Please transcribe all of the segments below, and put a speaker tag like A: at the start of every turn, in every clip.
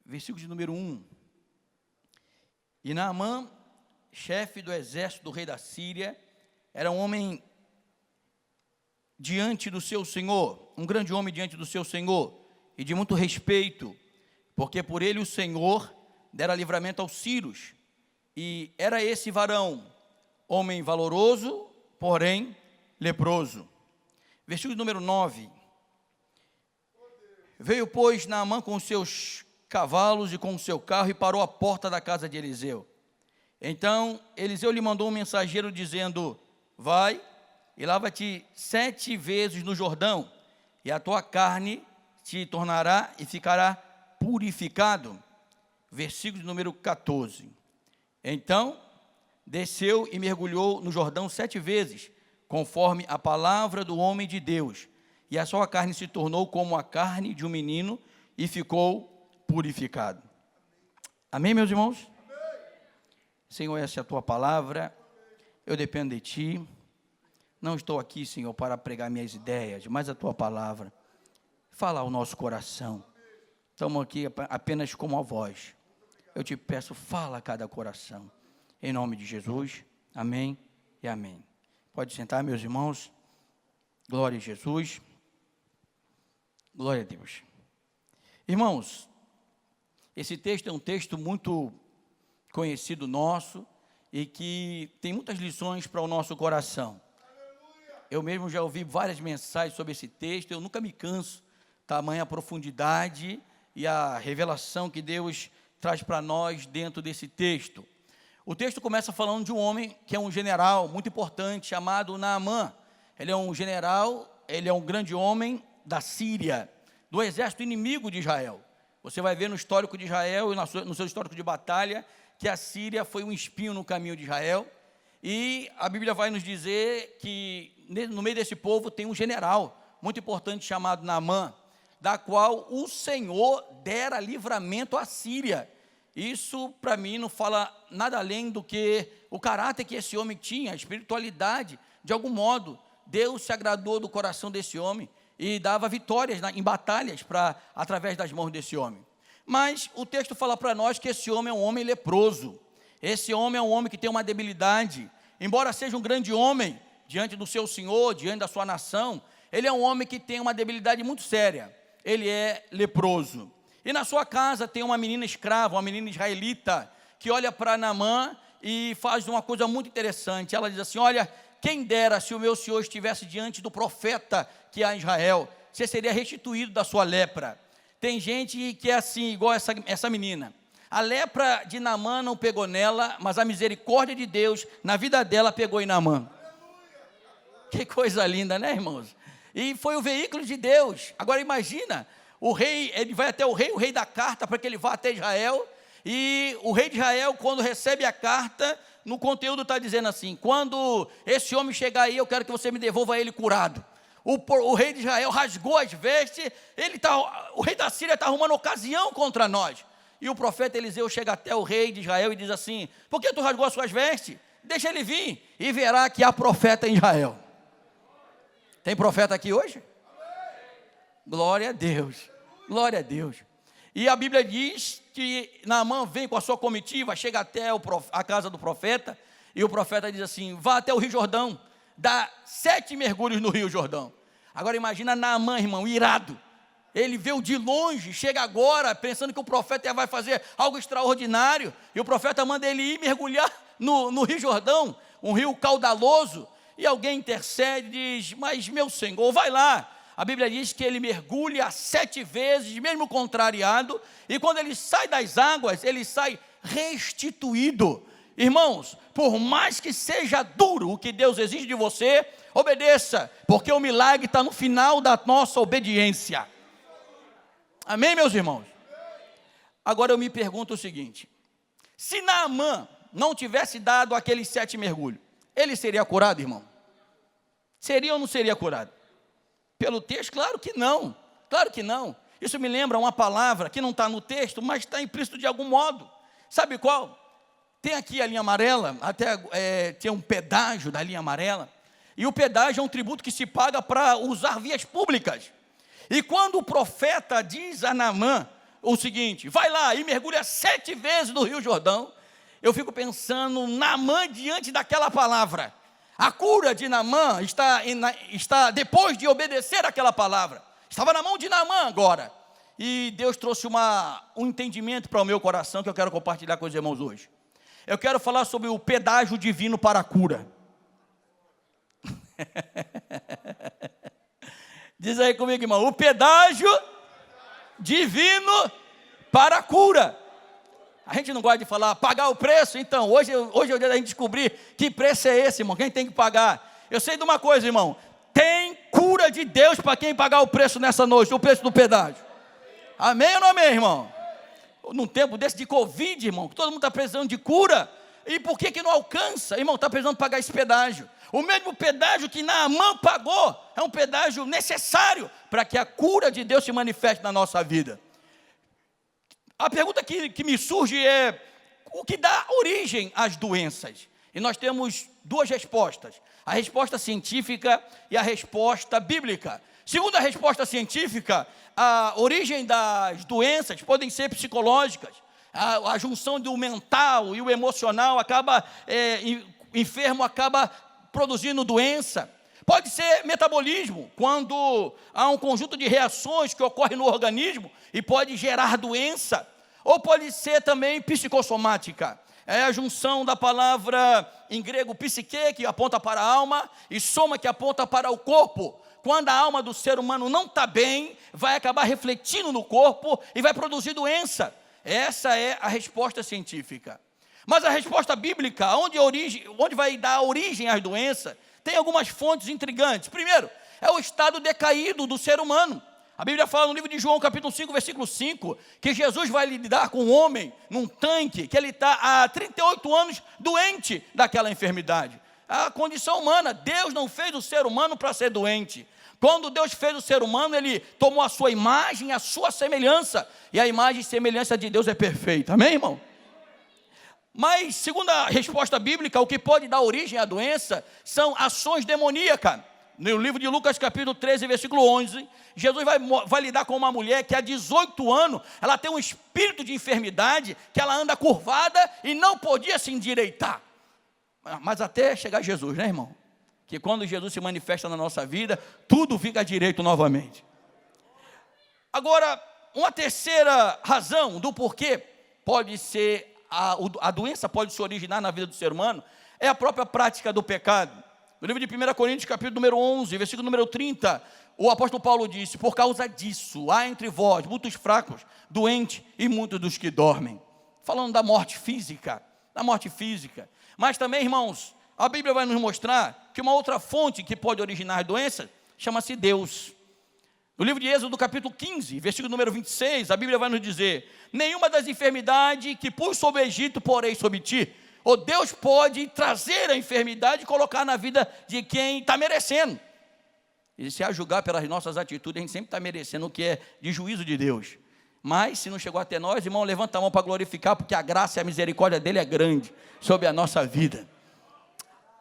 A: versículo de número 1. E Naamã, chefe do exército do rei da Síria, era um homem diante do seu senhor, um grande homem diante do seu senhor, e de muito respeito, porque por ele o Senhor dera livramento aos sírios, e era esse varão, homem valoroso, porém leproso. Versículo número 9. Veio, pois, Naamã com os seus cavalos e com o seu carro, e parou à porta da casa de Eliseu. Então Eliseu lhe mandou um mensageiro dizendo: vai e lava-te 7 vezes no Jordão, e a tua carne te tornará e ficará purificado. Versículo número 14. Então desceu e mergulhou no Jordão 7 vezes, conforme a palavra do homem de Deus, e a sua carne se tornou como a carne de um menino, e ficou purificado. Amém, meus irmãos? Amém. Senhor, essa é a tua palavra, eu dependo de ti. Não estou aqui, Senhor, para pregar minhas ideias, mas a tua palavra. Fala ao nosso coração. Estamos aqui apenas como a voz. Eu te peço, fala a cada coração. Em nome de Jesus, amém e amém. Pode sentar, meus irmãos. Glória a Jesus. Glória a Deus. Irmãos, esse texto é um texto muito conhecido nosso e que tem muitas lições para o nosso coração. Eu mesmo já ouvi várias mensagens sobre esse texto, eu nunca me canso, tamanha profundidade e a revelação que Deus traz para nós dentro desse texto. O texto começa falando de um homem que é um general muito importante, chamado Naamã. Ele é um general, ele é um grande homem da Síria, do exército inimigo de Israel. Você vai ver no histórico de Israel e no seu histórico de batalha que a Síria foi um espinho no caminho de Israel. E a Bíblia vai nos dizer que no meio desse povo tem um general muito importante chamado Naamã, da qual o Senhor dera livramento à Síria. Isso para mim não fala nada além do que o caráter que esse homem tinha, a espiritualidade. De algum modo, Deus se agradou do coração desse homem e dava vitórias em batalhas através das mãos desse homem. Mas o texto fala para nós que esse homem é um homem leproso. Esse homem é um homem que tem uma debilidade. Embora seja um grande homem diante do seu Senhor, diante da sua nação, ele é um homem que tem uma debilidade muito séria. Ele é leproso. E na sua casa tem uma menina escrava, uma menina israelita, que olha para Naamã e faz uma coisa muito interessante. Ela diz assim: olha, quem dera se o meu senhor estivesse diante do profeta que há em Israel, você seria restituído da sua lepra. Tem gente que é assim, igual essa menina. A lepra de Naamã não pegou nela, mas a misericórdia de Deus na vida dela pegou em Naamã. Que coisa linda, né, irmãos? E foi o veículo de Deus. Agora imagina, o rei, ele vai até o rei dá carta para que ele vá até Israel, e o rei de Israel, quando recebe a carta, no conteúdo está dizendo assim: quando esse homem chegar aí, eu quero que você me devolva ele curado. O rei de Israel rasgou as vestes, o rei da Síria está arrumando ocasião contra nós. E o profeta Eliseu chega até o rei de Israel e diz assim: por que tu rasgou as suas vestes? Deixa ele vir e verá que há profeta em Israel. Tem profeta aqui hoje? Glória a Deus, glória a Deus. E a Bíblia diz que Naamã vem com a sua comitiva, chega até a casa do profeta, e o profeta diz assim: vá até o Rio Jordão, dá 7 mergulhos no Rio Jordão. Agora imagina Naamã, irmão, irado. Ele veio de longe, chega agora, pensando que o profeta vai fazer algo extraordinário, e o profeta manda ele ir mergulhar no Rio Jordão, um rio caudaloso, e alguém intercede e diz: mas meu Senhor, vai lá. A Bíblia diz que ele mergulha 7 vezes, mesmo contrariado, e quando ele sai das águas, ele sai restituído. Irmãos, por mais que seja duro o que Deus exige de você, obedeça, porque o milagre está no final da nossa obediência. Amém, meus irmãos? Agora eu me pergunto o seguinte: se Naamã não tivesse dado aqueles 7 mergulhos, ele seria curado, irmão? Seria ou não seria curado? Pelo texto, claro que não, claro que não. Isso me lembra uma palavra que não está no texto, mas está implícito de algum modo. Sabe qual? Tem aqui a linha amarela, até tem um pedágio da linha amarela, e o pedágio é um tributo que se paga para usar vias públicas. E quando o profeta diz a Naamã: o seguinte: vai lá e mergulha 7 vezes no Rio Jordão. Eu fico pensando, Naamã diante daquela palavra. A cura de Naamã está depois de obedecer aquela palavra. Estava na mão de Naamã agora. E Deus trouxe um entendimento para o meu coração que eu quero compartilhar com os irmãos hoje. Eu quero falar sobre o pedágio divino para a cura. Diz aí comigo, irmão: o pedágio divino para a cura. A gente não gosta de falar pagar o preço. Então, hoje é o dia da gente descobrir que preço é esse, irmão, quem tem que pagar. Eu sei de uma coisa, irmão: tem cura de Deus para quem pagar o preço nessa noite, o preço do pedágio. Amém ou não amém, irmão? Num tempo desse de Covid, irmão, todo mundo está precisando de cura. E por que não alcança? Irmão, está precisando pagar esse pedágio. O mesmo pedágio que Naamã pagou é um pedágio necessário para que a cura de Deus se manifeste na nossa vida. A pergunta que me surge é: o que dá origem às doenças? E nós temos 2 respostas: a resposta científica e a resposta bíblica. Segundo a resposta científica, a origem das doenças podem ser psicológicas. A junção do mental e o emocional acaba, enfermo acaba produzindo doença. Pode ser metabolismo, quando há um conjunto de reações que ocorrem no organismo e pode gerar doença. Ou pode ser também psicossomática. É a junção da palavra em grego psique, que aponta para a alma, e soma, que aponta para o corpo. Quando a alma do ser humano não está bem, vai acabar refletindo no corpo e vai produzir doença. Essa é a resposta científica. Mas a resposta bíblica, onde vai dar origem às doenças, tem algumas fontes intrigantes. Primeiro, é o estado decaído do ser humano. A Bíblia fala no livro de João, capítulo 5, versículo 5, que Jesus vai lidar com um homem num tanque, que ele está há 38 anos doente daquela enfermidade. A condição humana, Deus não fez o ser humano para ser doente. Quando Deus fez o ser humano, Ele tomou a sua imagem, a sua semelhança, e a imagem e semelhança de Deus é perfeita, amém, irmão? Mas, segundo a resposta bíblica, o que pode dar origem à doença são ações demoníacas. No livro de Lucas, capítulo 13, versículo 11, Jesus vai lidar com uma mulher que há 18 anos, ela tem um espírito de enfermidade, que ela anda curvada e não podia se endireitar. Mas até chegar Jesus, né, irmão? Que quando Jesus se manifesta na nossa vida, tudo fica direito novamente. Agora, uma terceira razão do porquê pode ser a doença pode se originar na vida do ser humano é a própria prática do pecado. No livro de 1 Coríntios, capítulo número 11, versículo número 30, o apóstolo Paulo disse: por causa disso, há entre vós muitos fracos, doentes e muitos dos que dormem. Falando da morte física, Mas também, irmãos, a Bíblia vai nos mostrar que uma outra fonte que pode originar a doença chama-se Deus. No livro de Êxodo, capítulo 15, versículo número 26, a Bíblia vai nos dizer: nenhuma das enfermidades que pus sobre o Egito porei sobre ti. Ou Deus pode trazer a enfermidade e colocar na vida de quem está merecendo. E se a julgar pelas nossas atitudes, a gente sempre está merecendo o que é de juízo de Deus. Mas se não chegou até nós, irmão, levanta a mão para glorificar, porque a graça e a misericórdia dele é grande sobre a nossa vida.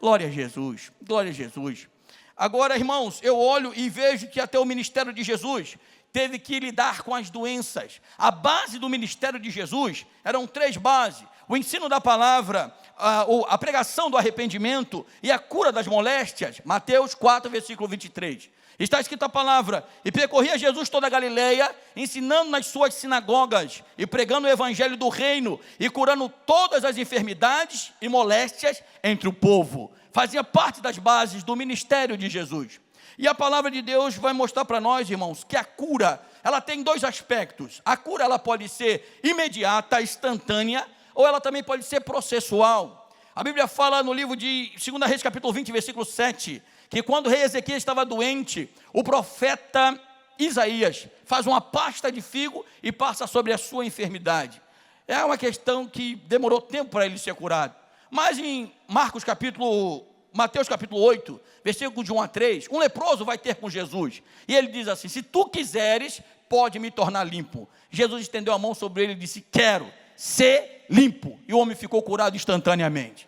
A: Glória a Jesus, glória a Jesus. Agora, irmãos, eu olho e vejo que até o ministério de Jesus teve que lidar com as doenças. A base do ministério de Jesus eram 3 bases: o ensino da palavra, a pregação do arrependimento e a cura das moléstias. Mateus 4, versículo 23. Está escrita a palavra: e percorria Jesus toda a Galileia, ensinando nas suas sinagogas e pregando o evangelho do reino e curando todas as enfermidades e moléstias entre o povo. Fazia parte das bases do ministério de Jesus. E a palavra de Deus vai mostrar para nós, irmãos, que a cura, ela tem 2 aspectos. A cura, ela pode ser imediata, instantânea, ou ela também pode ser processual. A Bíblia fala no livro de 2 Reis, capítulo 20, versículo 7, que quando o rei Ezequias estava doente, o profeta Isaías faz uma pasta de figo e passa sobre a sua enfermidade. É uma questão que demorou tempo para ele ser curado. Mas em Mateus capítulo 8, versículo de 1 a 3, um leproso vai ter com Jesus, e ele diz assim: se tu quiseres, pode me tornar limpo. Jesus estendeu a mão sobre ele e disse: quero ser limpo. E o homem ficou curado instantaneamente.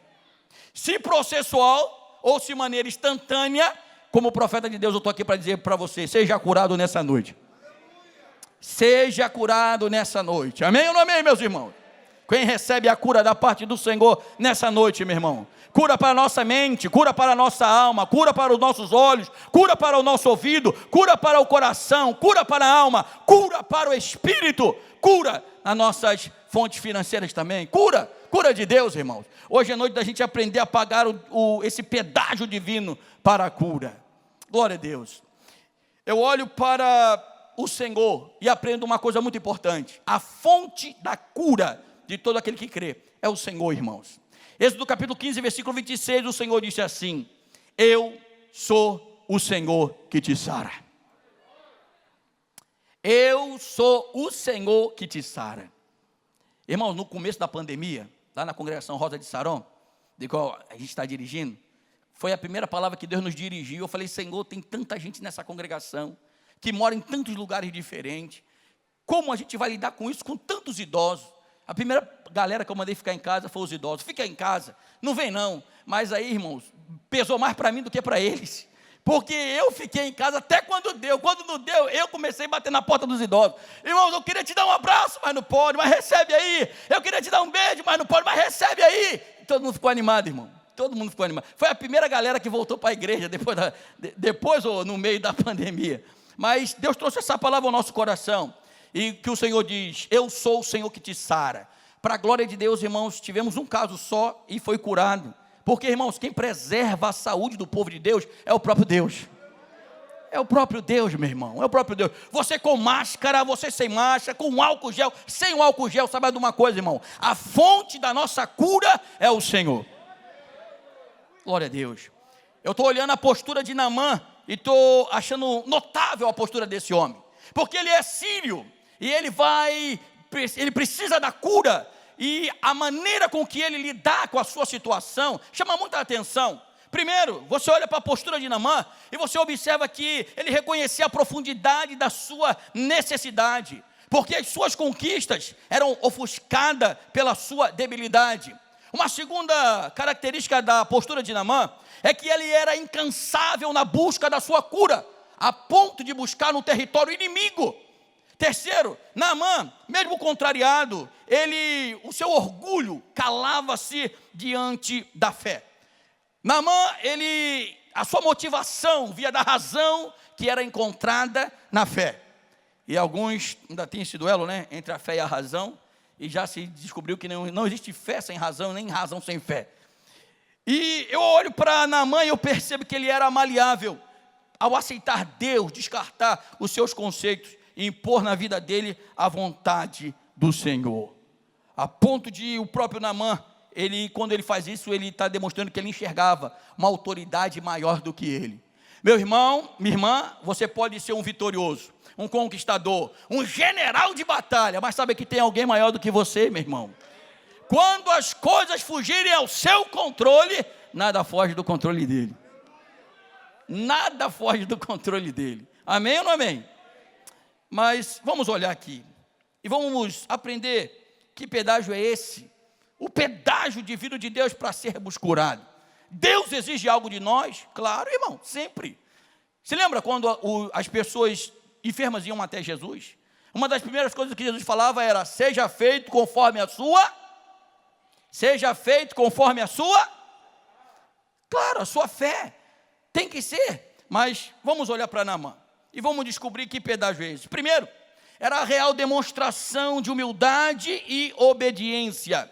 A: Se processual ou se maneira instantânea, como profeta de Deus, eu estou aqui para dizer para você: seja curado nessa noite. seja curado nessa noite. Amém ou não amém, meus irmãos? Quem recebe a cura da parte do Senhor nessa noite, meu irmão? Cura para a nossa mente, cura para a nossa alma, cura para os nossos olhos, cura para o nosso ouvido, cura para o coração, cura para a alma, cura para o espírito, cura nas nossas fontes financeiras também, cura de Deus, irmãos. Hoje é noite da gente aprender a pagar esse pedágio divino para a cura. Glória a Deus. Eu olho para o Senhor e aprendo uma coisa muito importante: a fonte da cura de todo aquele que crê é o Senhor, irmãos. Êxodo capítulo 15, versículo 26, o Senhor disse assim: eu sou o Senhor que te sara. Eu sou o Senhor que te sara. Irmãos, no começo da pandemia, lá na congregação Rosa de Saron, de qual a gente está dirigindo, foi a primeira palavra que Deus nos dirigiu. Eu falei: Senhor, tem tanta gente nessa congregação, que mora em tantos lugares diferentes, como a gente vai lidar com isso, com tantos idosos? A primeira galera que eu mandei ficar em casa foi os idosos. Fica em casa, não vem não. Mas aí, irmãos, pesou mais para mim do que para eles, porque eu fiquei em casa até quando deu. Quando não deu, eu comecei a bater na porta dos idosos. Irmãos, eu queria te dar um abraço, mas não pode, mas recebe aí. Eu queria te dar um beijo, mas não pode, mas recebe aí. E todo mundo ficou animado, irmão. Todo mundo ficou animado. Foi a primeira galera que voltou para a igreja depois ou no meio da pandemia. Mas Deus trouxe essa palavra ao nosso coração. E que o Senhor diz: eu sou o Senhor que te sara. Para a glória de Deus, irmãos, tivemos um caso só e foi curado. Porque, irmãos, quem preserva a saúde do povo de Deus é o próprio Deus. É o próprio Deus, meu irmão, é o próprio Deus. Você com máscara, você sem máscara, com álcool gel, sem o álcool gel, sabe de uma coisa, irmão? A fonte da nossa cura é o Senhor. Glória a Deus. Eu estou olhando a postura de Naamã e estou achando notável a postura desse homem. Porque ele é sírio. E ele precisa da cura, e a maneira com que ele lidar com a sua situação chama muita atenção. Primeiro, você olha para a postura de Naamã e você observa que ele reconhecia a profundidade da sua necessidade, porque as suas conquistas eram ofuscadas pela sua debilidade. Uma segunda característica da postura de Naamã é que ele era incansável na busca da sua cura, a ponto de buscar no território inimigo. Terceiro, Naamã, mesmo contrariado, o seu orgulho calava-se diante da fé. Naamã, a sua motivação via da razão que era encontrada na fé. E alguns ainda tem esse duelo, né, entre a fé e a razão, e já se descobriu que não existe fé sem razão, nem razão sem fé. E eu olho para Naamã e eu percebo que ele era maleável ao aceitar Deus, descartar os seus conceitos e impor na vida dele a vontade do Senhor. A ponto de o próprio Naamã, quando ele faz isso, ele está demonstrando que ele enxergava uma autoridade maior do que ele. Meu irmão, minha irmã, você pode ser um vitorioso, um conquistador, um general de batalha, mas sabe que tem alguém maior do que você, meu irmão. Quando as coisas fugirem ao seu controle, nada foge do controle dele. Nada foge do controle dele. Amém ou não amém? Mas vamos olhar aqui e vamos aprender que pedágio é esse. O pedágio divino de Deus para sermos curados. Deus exige algo de nós? Claro, irmão, sempre. Se lembra quando as pessoas enfermas iam até Jesus? Uma das primeiras coisas que Jesus falava era: seja feito conforme a sua. Seja feito conforme a sua. Claro, a sua fé tem que ser. Mas vamos olhar para Naamã e vamos descobrir que pedágio é esse. Primeiro, era a real demonstração de humildade e obediência.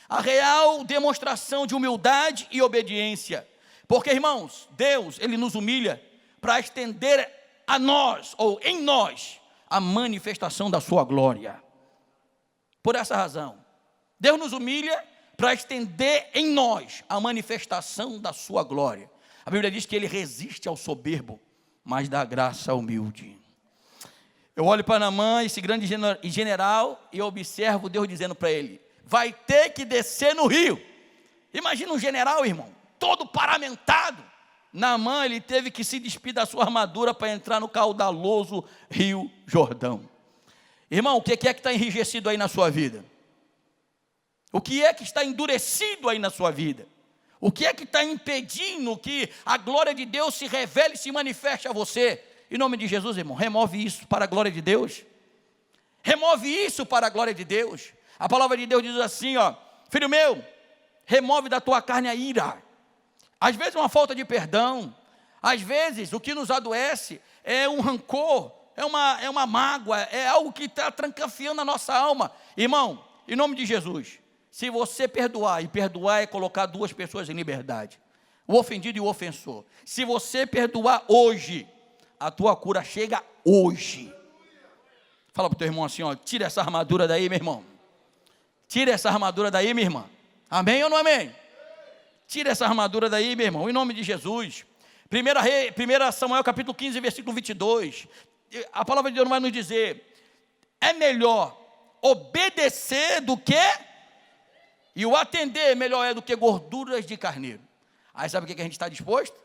A: A real demonstração de humildade e obediência. Porque, irmãos, Deus, Ele nos humilha para estender a nós, ou em nós, a manifestação da sua glória. Por essa razão, Deus nos humilha para estender em nós a manifestação da sua glória. A Bíblia diz que Ele resiste ao soberbo, mas dá graça ao humilde. Eu olho para Naamã, esse grande general, e eu observo Deus dizendo para ele: vai ter que descer no rio. Imagina um general, irmão, todo paramentado. Naamã, ele teve que se despir da sua armadura para entrar no caudaloso rio Jordão. Irmão, o que é que está enrijecido aí na sua vida? O que é que está endurecido aí na sua vida? O que é que está impedindo que a glória de Deus se revele e se manifeste a você? Em nome de Jesus, irmão, remove isso para a glória de Deus. remove isso para a glória de Deus. A palavra de Deus diz assim, ó: filho meu, remove da tua carne a ira. Às vezes uma falta de perdão, às vezes o que nos adoece é um rancor, é uma mágoa, é algo que está trancafiando a nossa alma. Irmão, em nome de Jesus, se você perdoar, e perdoar é colocar duas pessoas em liberdade, o ofendido e o ofensor. Se você perdoar hoje, a tua cura chega hoje. Fala para o teu irmão assim, ó: tira essa armadura daí, meu irmão. Tira essa armadura daí, minha irmã. Amém ou não amém? Tira essa armadura daí, meu irmão, em nome de Jesus. 1 Samuel capítulo 15, versículo 22. A palavra de Deus vai nos dizer: é melhor obedecer do que, e o atender melhor é do que gorduras de carneiro. Aí sabe o que a gente está disposto?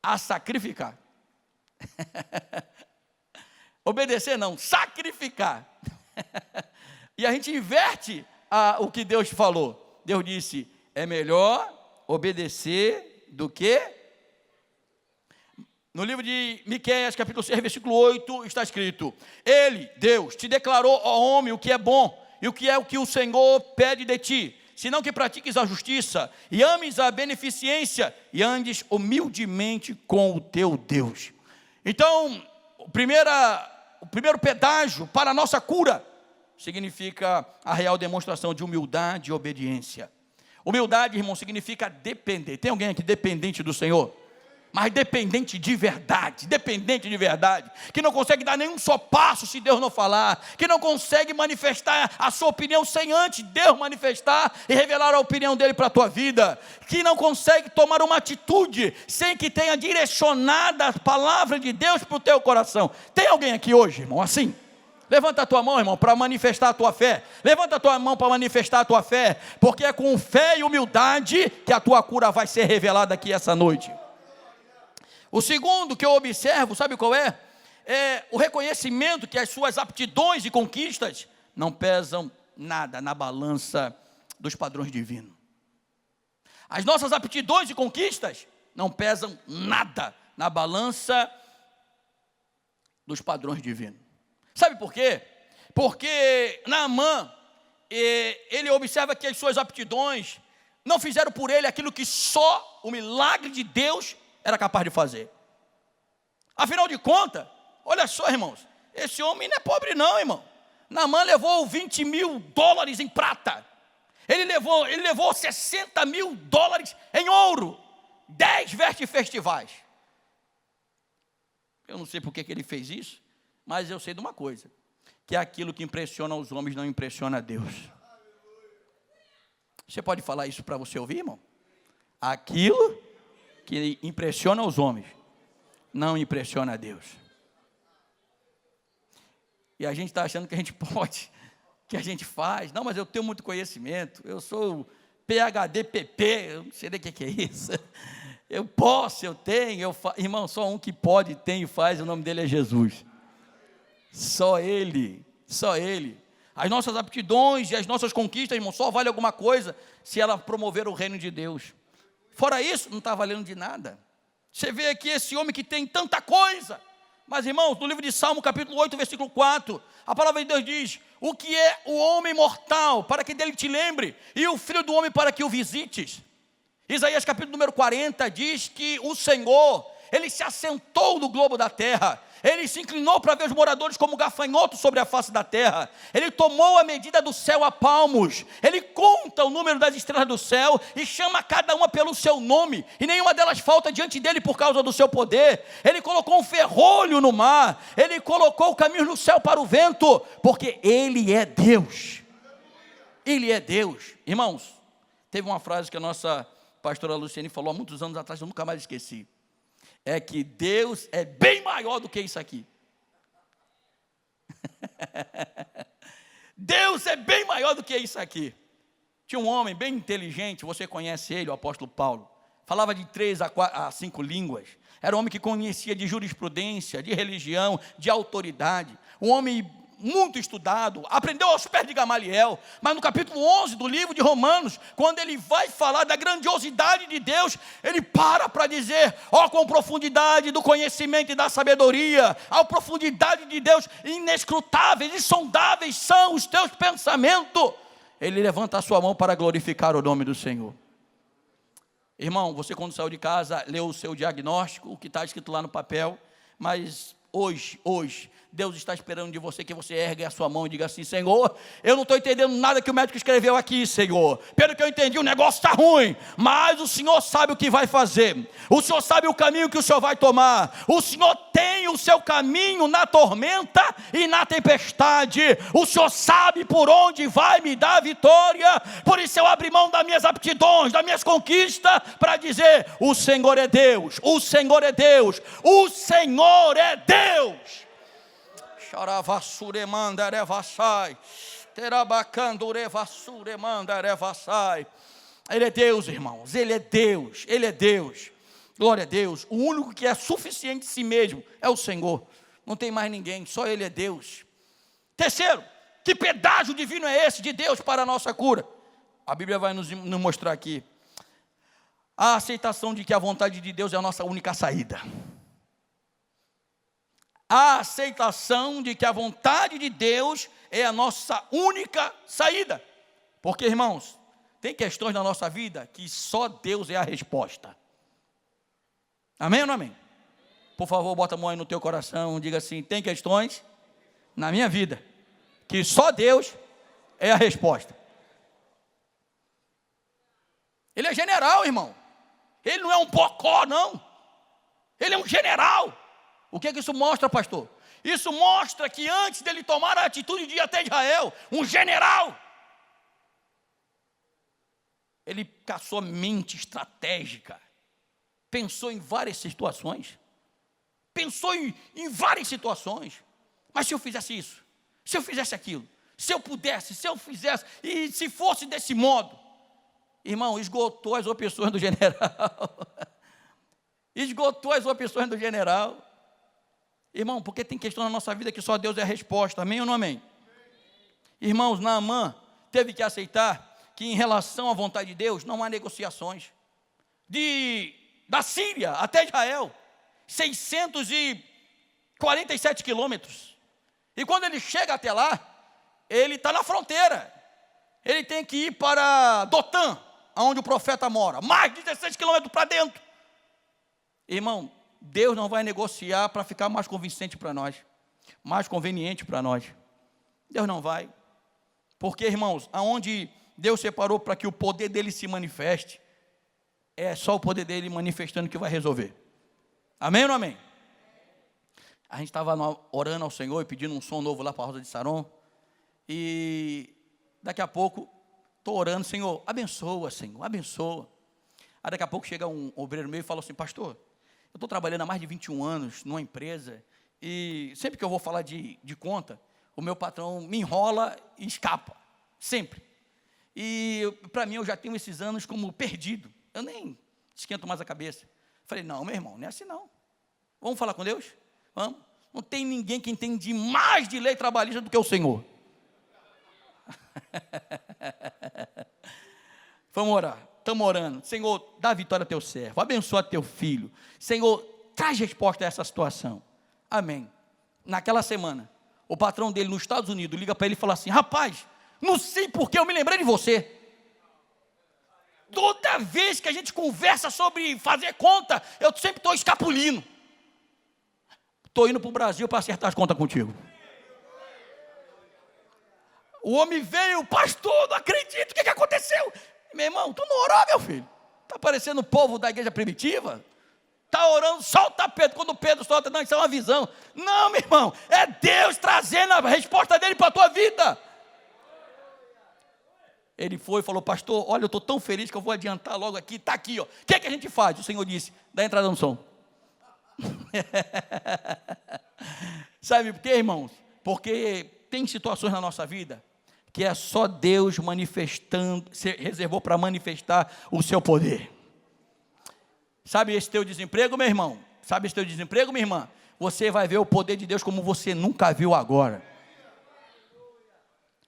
A: A sacrificar. Obedecer não, sacrificar. E a gente inverte o que Deus falou. Deus disse: é melhor obedecer do que... No livro de Miqueias, capítulo 6, versículo 8, está escrito: Ele, Deus, te declarou, ó homem, o que é bom, e o que o Senhor pede de ti, senão que pratiques a justiça, e ames a beneficência, e andes humildemente com o teu Deus. Então, o primeiro pedágio para a nossa cura significa a real demonstração de humildade e obediência. Humildade, irmão, significa depender. Tem alguém aqui dependente do Senhor? Mas dependente de verdade, que não consegue dar nenhum só passo se Deus não falar, que não consegue manifestar a sua opinião sem antes Deus manifestar e revelar a opinião dele para a tua vida, que não consegue tomar uma atitude sem que tenha direcionado a palavra de Deus para o teu coração. Tem alguém aqui hoje, irmão, assim? Levanta a tua mão, irmão, para manifestar a tua fé. Levanta a tua mão para manifestar a tua fé, porque é com fé e humildade que a tua cura vai ser revelada aqui essa noite. O segundo que eu observo, sabe qual é? É o reconhecimento que as suas aptidões e conquistas não pesam nada na balança dos padrões divinos. As nossas aptidões e conquistas não pesam nada na balança dos padrões divinos. Sabe por quê? Porque Naamã, ele observa que as suas aptidões não fizeram por ele aquilo que só o milagre de Deus era capaz de fazer. Afinal de contas, olha só, irmãos, esse homem não é pobre não, irmão. Naamã levou 20 mil dólares em prata. Ele levou 60 mil dólares em ouro. 10 festivais. Eu não sei por que ele fez isso, mas eu sei de uma coisa, que aquilo que impressiona os homens não impressiona a Deus. Você pode falar isso para você ouvir, irmão? Aquilo que impressiona os homens não impressiona a Deus. E a gente está achando que a gente pode, que a gente faz. Não, mas eu tenho muito conhecimento, eu sou PhD, PP, eu não sei nem o que é isso. Eu posso, eu tenho, irmão, só um que pode, tem e faz, o nome dele é Jesus. Só Ele, só Ele. As nossas aptidões e as nossas conquistas, irmão, só vale alguma coisa se ela promover o reino de Deus. Fora isso, não está valendo de nada. Você vê aqui esse homem que tem tanta coisa. Mas, irmãos, no livro de Salmo, capítulo 8, versículo 4, a palavra de Deus diz: o que é o homem mortal, para que dele te lembre, e o filho do homem, para que o visites. Isaías, capítulo número 40, diz que o Senhor, Ele se assentou no globo da terra. Ele se inclinou para ver os moradores como gafanhotos sobre a face da terra. Ele tomou a medida do céu a palmos. Ele conta o número das estrelas do céu e chama cada uma pelo seu nome. E nenhuma delas falta diante dele por causa do seu poder. Ele colocou um ferrolho no mar. Ele colocou o caminho no céu para o vento. Porque Ele é Deus. Ele é Deus. Irmãos, teve uma frase que a nossa pastora Luciane falou há muitos anos atrás, eu nunca mais esqueci. É que Deus é bem maior do que isso aqui. Deus é bem maior do que isso aqui. Tinha um homem bem inteligente, você conhece ele, o apóstolo Paulo. Falava de 3 a 5 línguas. Era um homem que conhecia de jurisprudência, de religião, de autoridade. Um homem muito estudado, aprendeu aos pés de Gamaliel, mas no capítulo 11 do livro de Romanos, quando ele vai falar da grandiosidade de Deus, ele para dizer, com profundidade do conhecimento e da sabedoria, a profundidade de Deus, inescrutáveis, insondáveis são os teus pensamentos. Ele levanta a sua mão para glorificar o nome do Senhor. Irmão, você quando saiu de casa, leu o seu diagnóstico, o que está escrito lá no papel, mas hoje, Deus está esperando de você que você ergue a sua mão e diga assim, Senhor, eu não estou entendendo nada que o médico escreveu aqui, Senhor, pelo que eu entendi o negócio está ruim, mas o Senhor sabe o que vai fazer, o Senhor sabe o caminho que o Senhor vai tomar, o Senhor tem o seu caminho na tormenta e na tempestade, o Senhor sabe por onde vai me dar vitória, por isso eu abro mão das minhas aptidões, das minhas conquistas, para dizer, o Senhor é Deus, o Senhor é Deus, o Senhor é Deus. Ele é Deus, irmãos, Ele é Deus, Ele é Deus, glória a Deus. O único que é suficiente de si mesmo é o Senhor, não tem mais ninguém, só Ele é Deus. Terceiro, que pedágio divino é esse de Deus para a nossa cura? A Bíblia vai nos mostrar aqui, a aceitação de que a vontade de Deus é a nossa única saída. A aceitação de que a vontade de Deus é a nossa única saída. Porque, irmãos, tem questões na nossa vida que só Deus é a resposta. Amém ou não amém? Por favor, bota a mão aí no teu coração, diga assim, tem questões na minha vida que só Deus é a resposta. Ele é general, irmão. Ele não é um bocó, não. Ele é um general. O que isso mostra, pastor? Isso mostra que antes dele tomar a atitude de ir até Israel, um general, ele caçou mente estratégica, pensou em várias situações, mas se eu fizesse isso, se eu fizesse aquilo, se eu pudesse, se eu fizesse, e se fosse desse modo, irmão, esgotou as opções do general, irmão, porque tem questão na nossa vida que só Deus é a resposta, amém ou não amém? Irmãos, Naamã teve que aceitar que em relação à vontade de Deus, não há negociações, da Síria até Israel, 647 quilômetros, e quando ele chega até lá, ele está na fronteira, ele tem que ir para Dotã, onde o profeta mora, mais de 16 quilômetros para dentro, irmão, Deus não vai negociar para ficar mais convincente para nós, mais conveniente para nós. Deus não vai. Porque, irmãos, aonde Deus separou para que o poder dele se manifeste, é só o poder dele manifestando que vai resolver. Amém ou não amém? A gente estava orando ao Senhor e pedindo um som novo lá para a Rosa de Saron. E daqui a pouco, estou orando, Senhor, abençoa, Senhor, abençoa. Aí daqui a pouco chega um obreiro meu e fala assim, pastor, eu estou trabalhando há mais de 21 anos numa empresa e sempre que eu vou falar de conta, o meu patrão me enrola e escapa, sempre. E para mim eu já tenho esses anos como perdido, eu nem esquento mais a cabeça. Falei, não, meu irmão, não é assim não. Vamos falar com Deus? Vamos. Não tem ninguém que entende mais de lei trabalhista do que o Senhor. Vamos orar. Estamos orando, Senhor, dá vitória a teu servo, abençoa teu filho, Senhor, traz resposta a essa situação, amém. Naquela semana, o patrão dele nos Estados Unidos liga para ele e fala assim, rapaz, não sei porque eu me lembrei de você, toda vez que a gente conversa sobre fazer conta, eu sempre estou escapulindo, estou indo para o Brasil para acertar as contas contigo. O homem veio, pastor, não acredito, o que aconteceu? Meu irmão, tu não orou, meu filho? Está parecendo o povo da igreja primitiva? Está orando, solta Pedro, quando Pedro solta, não, isso é uma visão. Não, meu irmão, é Deus trazendo a resposta dele para a tua vida. Ele foi e falou, pastor, olha, eu estou tão feliz que eu vou adiantar logo aqui, está aqui, ó. O que é que a gente faz? O Senhor disse, dá entrada no som. Sabe por quê, irmãos? Porque tem situações na nossa vida que é só Deus manifestando, reservou para manifestar o seu poder. Sabe esse teu desemprego, meu irmão? Sabe esse teu desemprego, minha irmã? Você vai ver o poder de Deus como você nunca viu agora.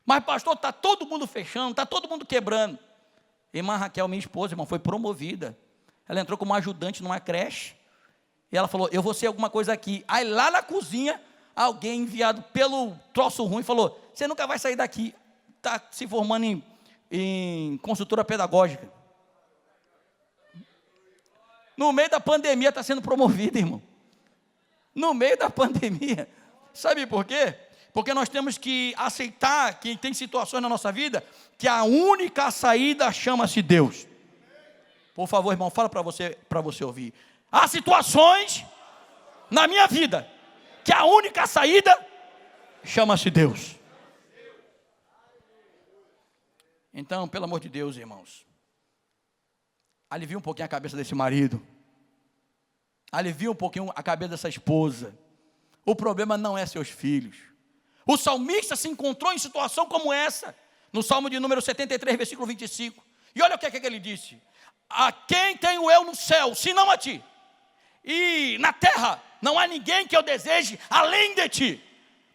A: Mas pastor, está todo mundo fechando, está todo mundo quebrando. Irmã Raquel, minha esposa, irmão, foi promovida. Ela entrou como ajudante numa creche. E ela falou, eu vou ser alguma coisa aqui. Aí lá na cozinha, alguém enviado pelo troço ruim falou, você nunca vai sair daqui. Está se formando em consultora pedagógica. No meio da pandemia está sendo promovida, irmão. No meio da pandemia. Sabe por quê? Porque nós temos que aceitar que tem situações na nossa vida que a única saída chama-se Deus. Por favor, irmão, fala para você ouvir. Há situações na minha vida que a única saída chama-se Deus. Então, pelo amor de Deus, irmãos, alivia um pouquinho a cabeça desse marido. Alivia um pouquinho a cabeça dessa esposa. O problema não é seus filhos. O salmista se encontrou em situação como essa, no Salmo de número 73, versículo 25. E olha o que é que ele disse. A quem tenho eu no céu, senão a ti? E na terra não há ninguém que eu deseje além de ti.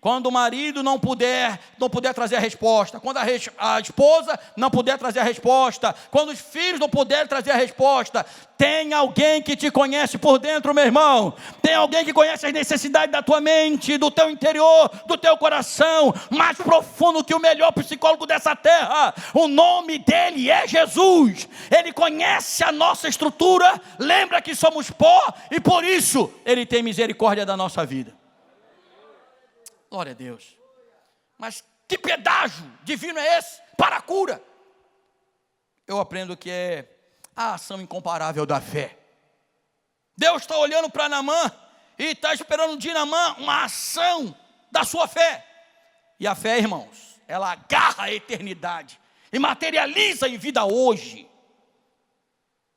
A: Quando o marido não puder trazer a resposta, quando a esposa não puder trazer a resposta, quando os filhos não puderem trazer a resposta, tem alguém que te conhece por dentro, meu irmão. Tem alguém que conhece as necessidades da tua mente, do teu interior, do teu coração, mais profundo que o melhor psicólogo dessa terra. O nome dele é Jesus. Ele conhece a nossa estrutura, lembra que somos pó e por isso ele tem misericórdia da nossa vida. Glória a Deus. Mas que pedágio divino é esse para a cura? Eu aprendo que é a ação incomparável da fé. Deus está olhando para Naamã e está esperando de Naamã uma ação da sua fé. E a fé, irmãos, ela agarra a eternidade e materializa em vida hoje.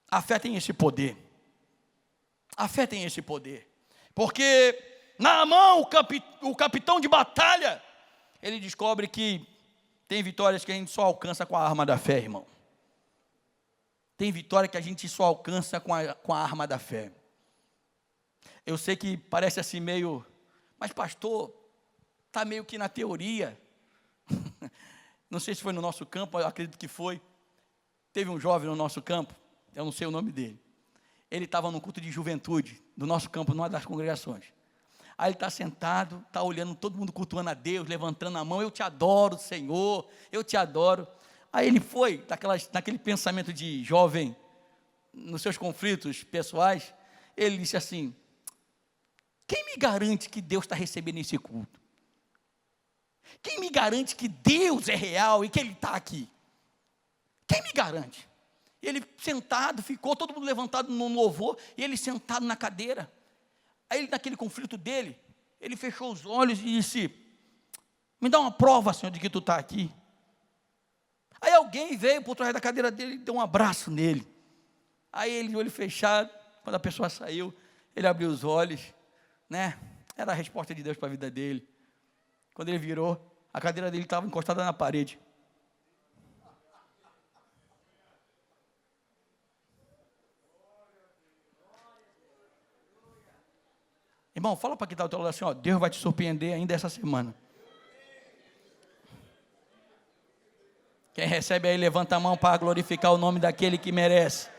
A: A fé tem esse poder. A fé tem esse poder. Porque Naamã, o capitão de batalha, ele descobre que tem vitórias que a gente só alcança com a arma da fé, irmão. Tem vitória que a gente só alcança com a arma da fé. Eu sei que parece assim meio, mas pastor, está meio que na teoria. Não sei se foi no nosso campo, eu acredito que foi. Teve um jovem no nosso campo, eu não sei o nome dele. Ele estava no culto de juventude do nosso campo, numa das congregações. Aí ele está sentado, está olhando, todo mundo cultuando a Deus, levantando a mão, eu te adoro, Senhor, eu te adoro. Aí ele foi, naquele pensamento de jovem, nos seus conflitos pessoais, ele disse assim, quem me garante que Deus está recebendo esse culto? Quem me garante que Deus é real e que Ele está aqui? Quem me garante? Ele sentado, ficou todo mundo levantado no louvor, e ele sentado na cadeira. Aí, naquele conflito dele, ele fechou os olhos e disse, me dá uma prova, Senhor, de que tu está aqui. Aí alguém veio por trás da cadeira dele e deu um abraço nele. Aí ele, de olho fechado, quando a pessoa saiu, ele abriu os olhos, né? Era a resposta de Deus para a vida dele. Quando ele virou, a cadeira dele estava encostada na parede. Irmão, fala para quem está ao teu lado assim, ó, Deus vai te surpreender ainda essa semana. Quem recebe aí, levanta a mão para glorificar o nome daquele que merece.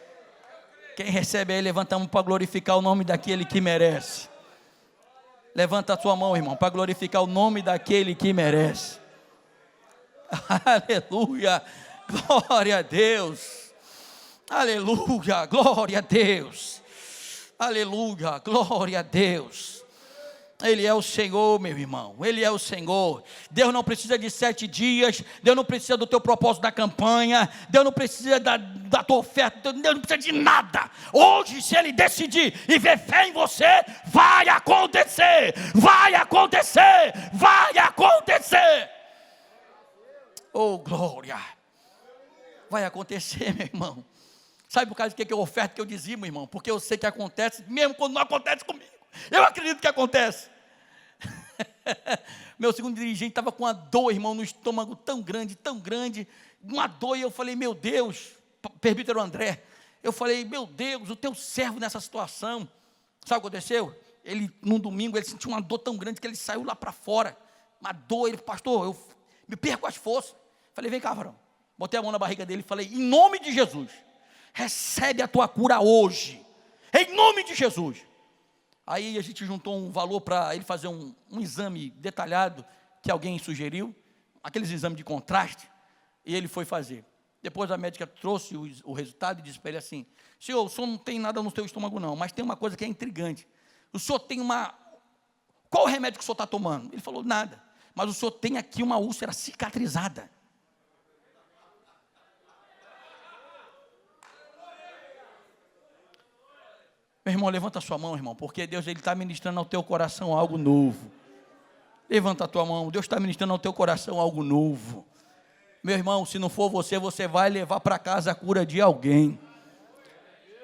A: Quem recebe aí, levanta a mão para glorificar o nome daquele que merece. Levanta a tua mão, irmão, para glorificar o nome daquele que merece. Aleluia, glória a Deus. Aleluia, glória a Deus. Aleluia, glória a Deus. Ele é o Senhor, meu irmão, Ele é o Senhor. Deus não precisa de 7 dias, Deus não precisa do teu propósito da campanha, Deus não precisa da tua oferta, Deus não precisa de nada. Hoje, se Ele decidir e ver fé em você, vai acontecer, vai acontecer, vai acontecer. Oh, glória, vai acontecer, meu irmão. Sabe por causa de que eu oferto, que eu dizimo, irmão? Porque eu sei que acontece, mesmo quando não acontece comigo. Eu acredito que acontece. Meu segundo dirigente estava com uma dor, irmão, no estômago tão grande, uma dor, e eu falei, meu Deus, presbítero André, eu falei, meu Deus, o teu servo nessa situação. Sabe o que aconteceu? Ele, num domingo, ele sentiu uma dor tão grande que ele saiu lá para fora. Uma dor, ele, pastor, me perco as forças. Falei, vem cá, varão. Botei a mão na barriga dele e falei, em nome de Jesus, recebe a tua cura hoje, em nome de Jesus. Aí a gente juntou um valor para ele fazer um exame detalhado que alguém sugeriu, aqueles exames de contraste, e ele foi fazer. Depois a médica trouxe o resultado e disse para ele assim, senhor, o senhor não tem nada no seu estômago não, mas tem uma coisa que é intrigante. O senhor tem qual o remédio que o senhor está tomando? Ele falou, nada, mas o senhor tem aqui uma úlcera cicatrizada. Meu irmão, levanta a sua mão, irmão, porque Deus está ministrando ao teu coração algo novo. Levanta a tua mão, Deus está ministrando ao teu coração algo novo. Meu irmão, se não for você, você vai levar para casa a cura de alguém.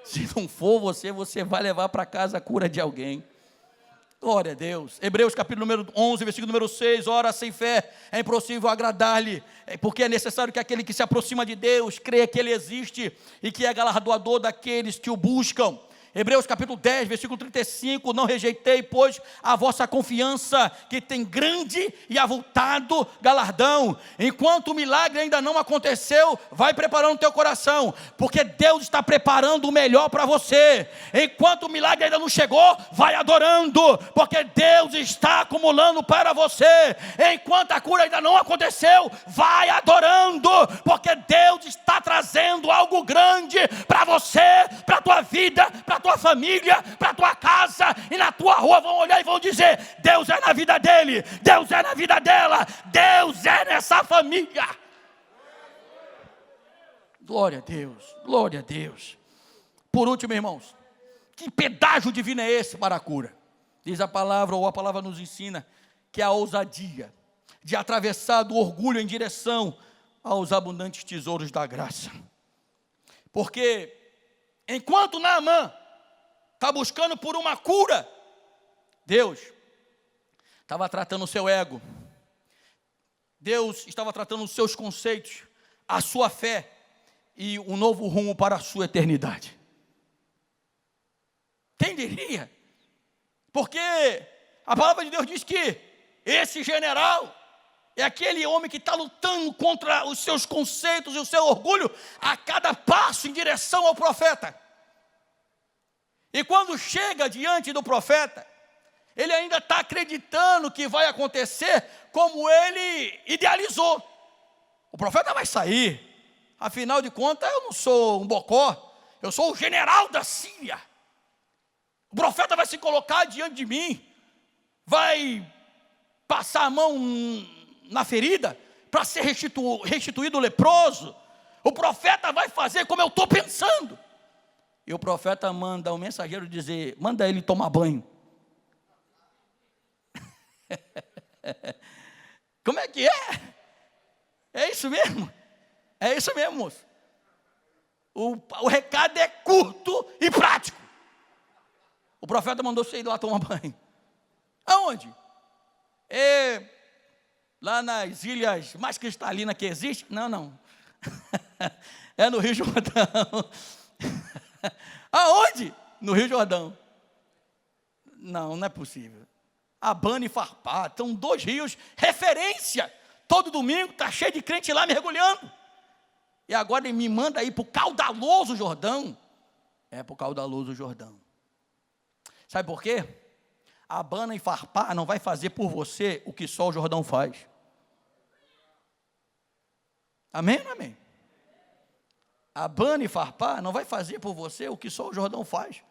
A: Se não for você, você vai levar para casa a cura de alguém. Glória a Deus. Hebreus capítulo número 11, versículo número 6. Ora, sem fé é impossível agradar-lhe, porque é necessário que aquele que se aproxima de Deus creia que Ele existe e que é galardoador daqueles que o buscam. Hebreus capítulo 10, versículo 35, não rejeitei, pois, a vossa confiança, que tem grande e avultado galardão. Enquanto o milagre ainda não aconteceu, vai preparando o teu coração, porque Deus está preparando o melhor para você. Enquanto o milagre ainda não chegou, vai adorando, porque Deus está acumulando para você. Enquanto a cura ainda não aconteceu, vai adorando, porque Deus está trazendo algo grande para você, para a tua vida, para a tua família, para a tua casa, e na tua rua vão olhar e vão dizer, Deus é na vida dele, Deus é na vida dela, Deus é nessa família. Glória a Deus, glória a Deus. Por último, irmãos, que pedágio divino é esse para a cura? Diz a palavra, ou a palavra nos ensina, que é a ousadia de atravessar do orgulho em direção aos abundantes tesouros da graça. Porque enquanto Naamã está buscando por uma cura, Deus estava tratando o seu ego, Deus estava tratando os seus conceitos, a sua fé e um novo rumo para a sua eternidade. Quem diria? Porque a palavra de Deus diz que esse general é aquele homem que está lutando contra os seus conceitos e o seu orgulho a cada passo em direção ao profeta. E quando chega diante do profeta, ele ainda está acreditando que vai acontecer como ele idealizou. O profeta vai sair, afinal de contas eu não sou um bocó, eu sou o general da Síria. O profeta vai se colocar diante de mim, vai passar a mão na ferida para ser restituído o leproso. O profeta vai fazer como eu estou pensando. E o profeta manda o mensageiro dizer, manda ele tomar banho. Como é que é? É isso mesmo? É isso mesmo, moço. O recado é curto e prático. O profeta mandou você ir lá tomar banho. Aonde? Lá nas ilhas mais cristalinas que existe? Não. É no Rio Jordão. Aonde? No Rio Jordão. Não é possível. Abana e Farpá, são 2 rios, referência. Todo domingo está cheio de crente lá mergulhando. E agora ele me manda ir para o caudaloso Jordão. É para o caudaloso Jordão. Sabe por quê? Abana e Farpá não vai fazer por você o que só o Jordão faz. Amém ou não amém? Abana e Farpá não vai fazer por você o que só o Jordão faz.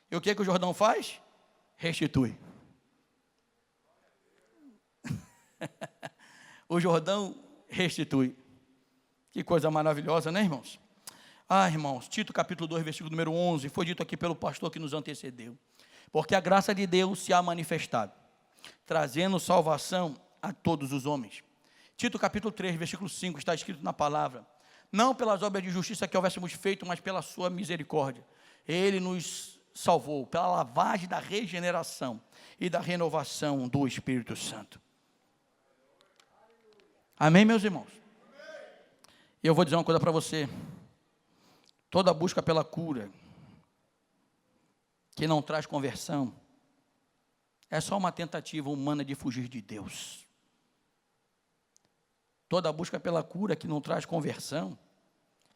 A: E o que o Jordão faz? Restitui. O Jordão restitui. Que coisa maravilhosa, né, irmãos? Irmãos, Tito capítulo 2, versículo número 11, foi dito aqui pelo pastor que nos antecedeu. Porque a graça de Deus se há manifestado, trazendo salvação a todos os homens. Tito capítulo 3, versículo 5, está escrito na palavra, não pelas obras de justiça que houvéssemos feito, mas pela sua misericórdia. Ele nos salvou pela lavagem da regeneração e da renovação do Espírito Santo. Amém, meus irmãos? E eu vou dizer uma coisa para você. Toda busca pela cura que não traz conversão é só uma tentativa humana de fugir de Deus. Toda busca pela cura que não traz conversão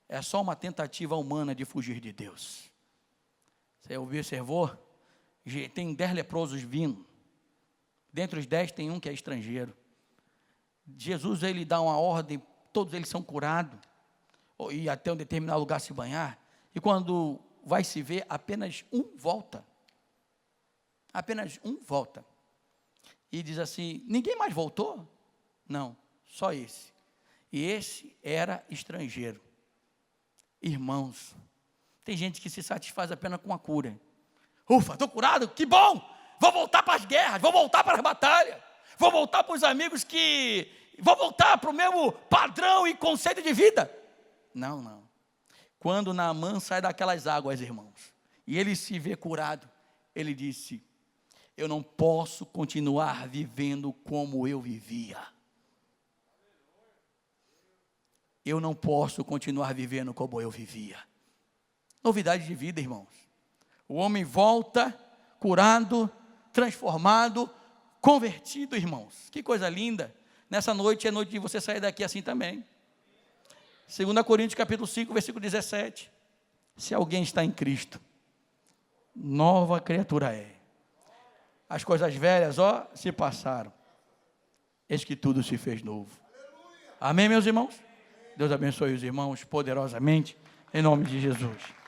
A: é só uma tentativa humana de fugir de Deus. Você observou? Tem 10 leprosos vindo. Dentre os 10 tem um que é estrangeiro. Jesus, ele dá uma ordem, todos eles são curados, e até um determinado lugar se banhar, e quando vai se ver, apenas um volta. Apenas um volta. E diz assim, ninguém mais voltou? Não, só esse. E esse era estrangeiro. Irmãos, tem gente que se satisfaz apenas com a cura. Ufa, estou curado, que bom! Vou voltar para as guerras, vou voltar para as batalhas, vou voltar para os amigos vou voltar para o meu padrão e conceito de vida. Não. Quando Naamã sai daquelas águas, irmãos, e ele se vê curado, ele disse, eu não posso continuar vivendo como eu vivia. Eu não posso continuar vivendo como eu vivia. Novidade de vida, irmãos. O homem volta curado, transformado, convertido, irmãos. Que coisa linda. Nessa noite é noite de você sair daqui assim também. 2 Coríntios capítulo 5, versículo 17. Se alguém está em Cristo, nova criatura é. As coisas velhas, se passaram. Eis que tudo se fez novo. Amém, meus irmãos? Deus abençoe os irmãos poderosamente, em nome de Jesus.